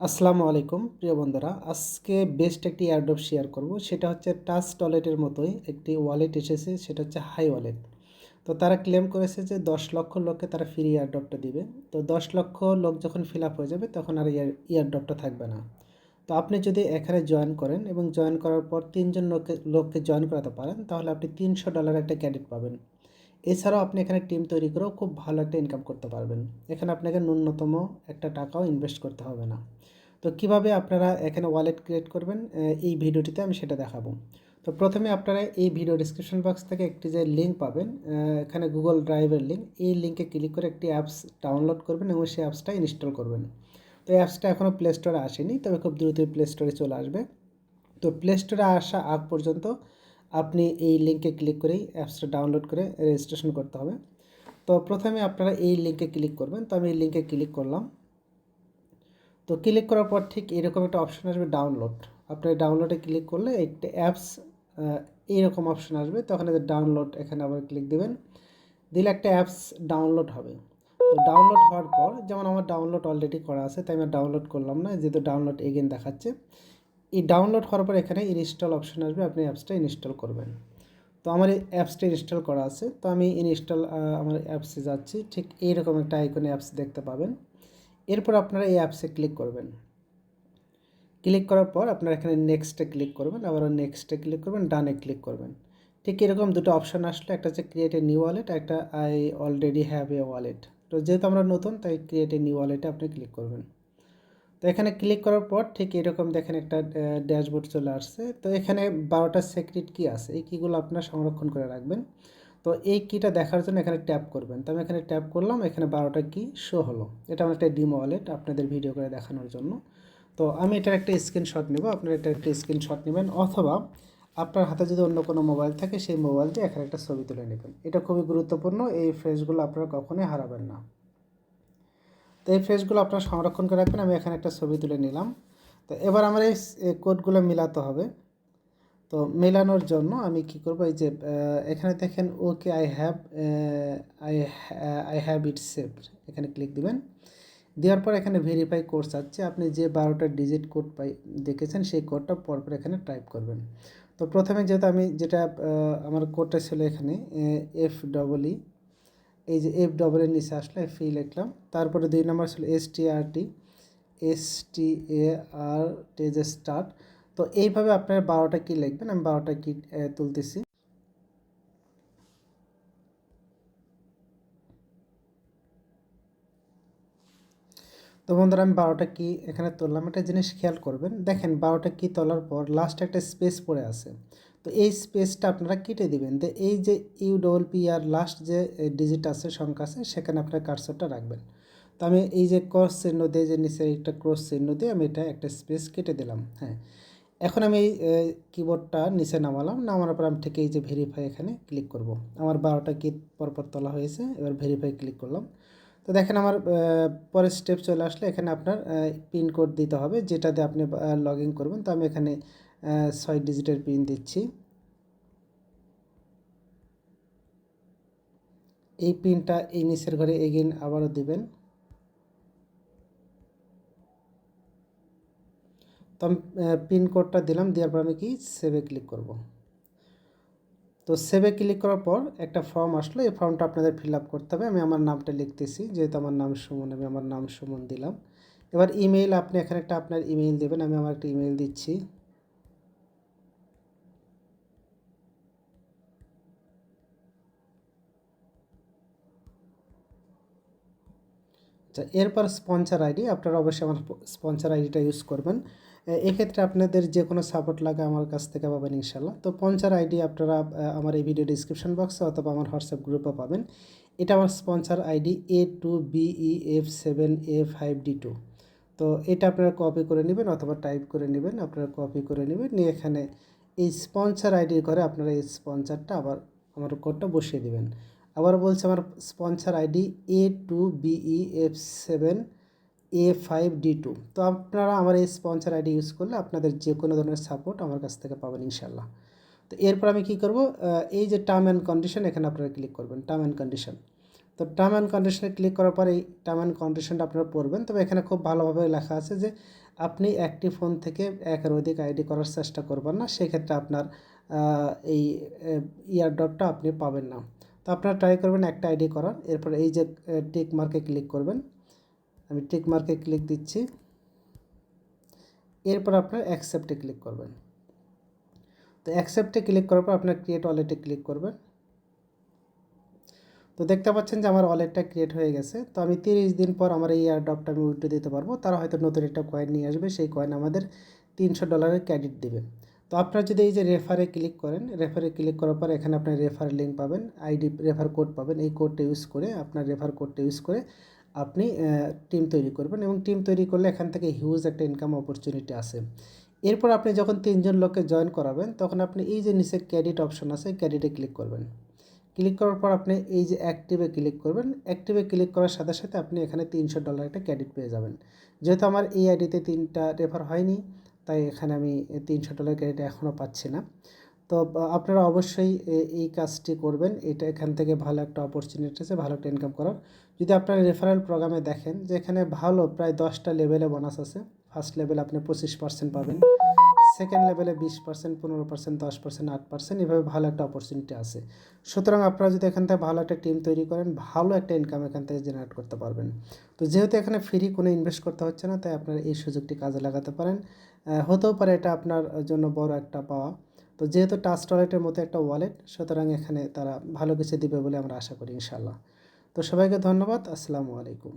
আসসালামু আলাইকুম প্রিয় বন্ধুরা, আজকে বেস্ট একটি এয়ারড্রপ শেয়ার করব। সেটা হচ্ছে টাচ ওয়ালেটের মতোই একটি ওয়ালেট এসেছে, সেটা হচ্ছে হাই ওয়ালেট। তো তারা ক্লেম করেছে যে 10 লক্ষ লোককে তারা ফ্রি এয়ারড্রপটা দিবে। তো 10 লক্ষ লোক যখন ফিল আপ হয়ে যাবে তখন আর এয়ারড্রপটা থাকবে না। তো আপনি যদি এখানে জয়েন করেন এবং জয়েন করার পর 3জন লোককে জয়েন করাতে পারেন, তাহলে আপনি $300 একটা ক্রেডিট পাবেন। এছাড়াও আপনি এখানে টিম তৈরি করেও খুব ভালো একটা ইনকাম করতে পারবেন। এখানে আপনাকে ন্যূনতম একটা টাকাও ইনভেস্ট করতে হবে না। তো কিভাবে আপনারা এখানে ওয়ালেট ক্রিয়েট করবেন, এই ভিডিওটিতে আমি সেটা দেখাবো। তো প্রথমে আপনারা এই ভিডিও ডিসক্রিপশন বক্স থেকে একটি যে লিঙ্ক পাবেন, এখানে গুগল ড্রাইভের লিঙ্ক, এই লিঙ্কে ক্লিক করে একটি অ্যাপস ডাউনলোড করবেন এবং সেই অ্যাপসটা ইনস্টল করবেন। তো এই অ্যাপসটা এখনও প্লে স্টোরে আসেনি, তবে খুব দ্রুতই প্লে স্টোরে চলে আসবে। তো প্লে স্টোরে আসা আগ পর্যন্ত আপনি এই লিঙ্কে ক্লিক করেই অ্যাপসটা ডাউনলোড করে রেজিস্ট্রেশন করতে হবে। তো প্রথমে আপনারা এই লিঙ্কে ক্লিক করবেন। তো আমি এই লিঙ্কে ক্লিক করলাম। তো ক্লিক করার পর ঠিক এরকম একটা অপশন আসবে ডাউনলোড। আপনি ডাউনলোডে ক্লিক করলে একটা অ্যাপস এইরকম অপশন আসবে, তখন ডাউনলোড এখানে আবার ক্লিক দেবেন, দিলে একটা অ্যাপস ডাউনলোড হবে। তো ডাউনলোড হওয়ার পর, যেমন আমার ডাউনলোড অলরেডি করা আছে তাই আমি ডাউনলোড করলাম না, যেহেতু ডাউনলোড এগেন দেখাচ্ছে। এই ডাউনলোড হওয়ার পর এখানে ইনস্টল অপশন আসবে, আপনি অ্যাপসটা ইনস্টল করবেন। তো আমার এই অ্যাপসটা ইনস্টল করা আছে, তো আমি আমার অ্যাপসে যাচ্ছি। ঠিক এইরকম একটা আইকনে অ্যাপস দেখতে পাবেন। এরপর আপনারা এই অ্যাপসে ক্লিক করবেন। ক্লিক করার পর আপনারা এখানে নেক্সটে ক্লিক করবেন, আবারও নেক্সটে ক্লিক করবেন, ডানে ক্লিক করবেন। ঠিক এরকম দুটো অপশান আসলে, একটা হচ্ছে ক্রিয়েট এ নিউ ওয়ালেট, একটা I already have a wallet. তো যেহেতু আমরা নতুন, তাই ক্রিয়েট এ নিউ ওয়ালেটে আপনি ক্লিক করবেন। তো এখানে ক্লিক করার পর ঠিক এরকম দেখেন একটা ড্যাশবোর্ড চলে আসছে। তো এখানে 12টা সিক্রেট কি আছে, এই কিগুলো আপনারা সংরক্ষণ করে রাখবেন। তো এই কিটা দেখার জন্য এখানে ট্যাপ করবেন। তো আমি এখানে ট্যাপ করলাম, এখানে 12টা কি শো হলো। এটা আমার একটা ডিমো ওয়ালেট আপনাদের ভিডিও করে দেখানোর জন্য। তো আমি এটার একটা স্ক্রিনশট নেব, আপনারা এটার একটা স্ক্রিনশট নেবেন, অথবা আপনার হাতে যদি অন্য কোনো মোবাইল থাকে সেই মোবাইল দিয়ে এখানে একটা ছবি তুলে নেবেন। এটা খুবই গুরুত্বপূর্ণ, এই ফ্রেজগুলো আপনারা কখনোই হারাবেন না। তো এই ফ্রেজগুলো আপনারা সংরক্ষণ করে রাখবেন। আমি এখানে একটা ছবি তুলে নিলাম। তো এবার আমার এই কোডগুলো মিলাতে হবে। তো মেলানোর জন্য আমি কি করব, এই যে এখানে দেখেন okay I I have it saved, এখানে ক্লিক দিবেন। দেওয়ার পর এখানে ভেরিফাই কোড চাচ্ছে, আপনি যে 12টা ডিজিট কোড দেখেছেন সেই কোডটা পরপর এখানে টাইপ করবেন। তো প্রথমে যেহেতু আমি যেটা আমার কোডটা ছিল এখানে FEE, এই যে FEE এর নিচে আসলে FE লিখলাম। তারপরে 2 নম্বর ছিল START যে স্টার্ট। তো এইভাবে আপনারা 12টা কি লিখবেন, আমি 12টা কি তুলতেছি। তো বন্ধুরা, আমি 12টা কি এখানে তুললাম। একটা জিনিস খেয়াল করবেন, দেখেন 12টা কি তোলার পর লাস্ট একটা স্পেস পড়ে আছে। তো এই স্পেসটা আপনারা কেটে দিবেন। তো এই যে UPPR লাস্ট যে ডিজিট আছে, সংখ্যা আছে, সেখানে আপনার কার্সরটা রাখবেন। তো আমি এই যে ক্রস চিহ্ন দিয়ে, যে নিচে একটা ক্রস চিহ্ন দিয়ে আমি এটা একটা স্পেস কেটে দিলাম। হ্যাঁ, এখন আমি এই কিবোর্ডটা নিচে নামালাম, নামানোর পর আমি ঠিক এই যে ভেরিফাই এখানে ক্লিক করব। আমার 12টা কি পরপর তোলা হয়েছে, এবার ভেরিফাই ক্লিক করলাম। তো দেখেন আমার পরের স্টেপ চলে আসলে, এখানে আপনার পিন কোড দিতে হবে, যেটা দিয়ে আপনি লগ ইন করবেন। তো আমি এখানে 6 ডিজিটের পিন দিচ্ছি। এই পিনটা এই নিচের ঘরে এগেইন আবারও দিবেন। তো আমি পিন কোডটা দিলাম, দেওয়ার পর আমি কি সেভে ক্লিক করব। তো সেভে ক্লিক করার পর একটা ফর্ম আসলো, এই ফর্মটা আপনাদের ফিল আপ করতে হবে। আমি আমার নামটা লিখতেছি, যেহেতু আমার নাম সুমন, আমি আমার নাম সুমন দিলাম। এবার ইমেইল, আপনি এখানে একটা আপনার ইমেইল দেবেন। আমি আমার একটা ইমেইল দিচ্ছি। আচ্ছা, এরপর স্পন্সর আইডি, আপনারা অবশ্যই আমার স্পন্সর আইডিটা ইউজ করবেন। এক্ষেত্রে আপনাদের যে কোনো সাপোর্ট লাগে আমার কাছ থেকে পাবেন ইনশাল্লাহ। তো স্পন্সর আইডি আপনারা আমার এই ভিডিও ডিসক্রিপশন বক্সে অথবা আমার হোয়াটসঅ্যাপ গ্রুপে পাবেন। এটা আমার স্পন্সর আইডি A2BEF7A5D2। তো এটা আপনারা কপি করে নেবেন অথবা টাইপ করে নেবেন, আপনারা কপি করে নেবেন, নিয়ে এখানে এই স্পন্সর আইডির ঘরে আপনারা এই স্পন্সরটা আবার আমার কোডটা বসিয়ে দেবেন। আবার বলছে, আমার স্পন্সর আইডি A2BEF7A5D2। তো আপনারা আমার এই স্পন্সর আইডি ইউজ করলে আপনাদের যে কোনো ধরনের সাপোর্ট আমার কাছ থেকে পাবেন ইনশাল্লাহ। তো এরপর আমি কি করব, এই যে টার্ম অ্যান্ড কন্ডিশন, এখানে আপনারা ক্লিক করবেন, টার্ম অ্যান্ড কন্ডিশন। তো টার্ম অ্যান্ড কন্ডিশনে ক্লিক করার পর এই টার্ম অ্যান্ড কন্ডিশনটা আপনারা পড়বেন। তবে এখানে খুব ভালোভাবে লেখা আছে যে আপনি একটি ফোন থেকে একের অধিক আইডি করার চেষ্টা করবেন না, সেক্ষেত্রে আপনার এই ইয়ারড্রপটা আপনি পাবেন না। তো আপনারা ট্রাই করবেন একটা আইডি করার। এরপর এই যে টিক মার্কে ক্লিক করবেন, আমি টিক মার্কে ক্লিক দিচ্ছি। এরপর আপনার অ্যাকসেপ্টে ক্লিক করবেন। তো অ্যাকসেপ্টে ক্লিক করার পর আপনার ক্রিয়েট ওয়ালেটে ক্লিক করবেন। তো দেখতে পাচ্ছেন যে আমার ওয়ালেটটা ক্রিয়েট হয়ে গেছে। তো আমি 30 দিন পর আমার এই এয়ারড্রপটা আমি উইথড্র দিতে পারবো। তারা হয়তো নতুন একটা কয়েন নিয়ে আসবে, সেই কয়েন আমাদের $300 ক্রেডিট দেবে। তো আপনারা যদি এই যে রেফারে ক্লিক করেন, রেফারে ক্লিক করার পর এখানে আপনার রেফার লিঙ্ক পাবেন, আইডি রেফার কোড পাবেন। এই কোডটা ইউজ করে, আপনার রেফার কোডটা ইউজ করে আপনি টিম তৈরি করবেন, এবং টিম তৈরি করলে এখান থেকে হিউজ একটা ইনকাম অপরচুনিটি আছে। এরপর আপনি যখন 3জন লোককে জয়েন করাবেন, তখন আপনি এই যে নিচে ক্রেডিট অপশন আছে, ক্রেডিটে ক্লিক করবেন। ক্লিক করার পর আপনি এই যে অ্যাক্টিভে ক্লিক করবেন। অ্যাক্টিভে ক্লিক করার সাথে সাথে আপনি এখানে $300 একটা ক্রেডিট পেয়ে যাবেন। যেহেতু আমার এই আইডিতে 3টা রেফার হয়নি, তাই এখানে আমি $300 ক্রেডিট এখনও পাচ্ছি না। তো আপনারা অবশ্যই এই কাজটি করবেন। এটা এখান থেকে ভালো একটা অপরচুনিটি আছে, ভালো একটা ইনকাম করার। যদি আপনারা রেফারেল প্রোগ্রামে দেখেন যে এখানে ভালো প্রায় 10টা লেভেলে বোনাস আছে। ফার্স্ট লেভেলে আপনি 25% পাবেন, সেকেন্ড লেভেলে 20%, 15%, 10%, 8%, এভাবে ভালো একটা অপরচুনিটি আছে। সুতরাং আপনারা যদি এখান থেকে ভালো একটা টিম তৈরি করেন, ভালো একটা ইনকাম এখান থেকে জেনারেট করতে পারবেন। তো যেহেতু এখানে ফ্রি কোনো ইনভেস্ট করতে হচ্ছে না, তাই আপনারা এই সুযোগটি কাজে লাগাতে পারেন। হতেও পারে এটা আপনার জন্য বড় একটা পাওয়া। তো যেহেতু ট্রাস্ট ওয়ালেটের মতো একটা ওয়ালেট, সুতরাং এখানে তারা ভালো কিছু দিবে বলে আমরা আশা করি ইনশাআল্লাহ। তো সবাইকে ধন্যবাদ। আসসালামু আলাইকুম।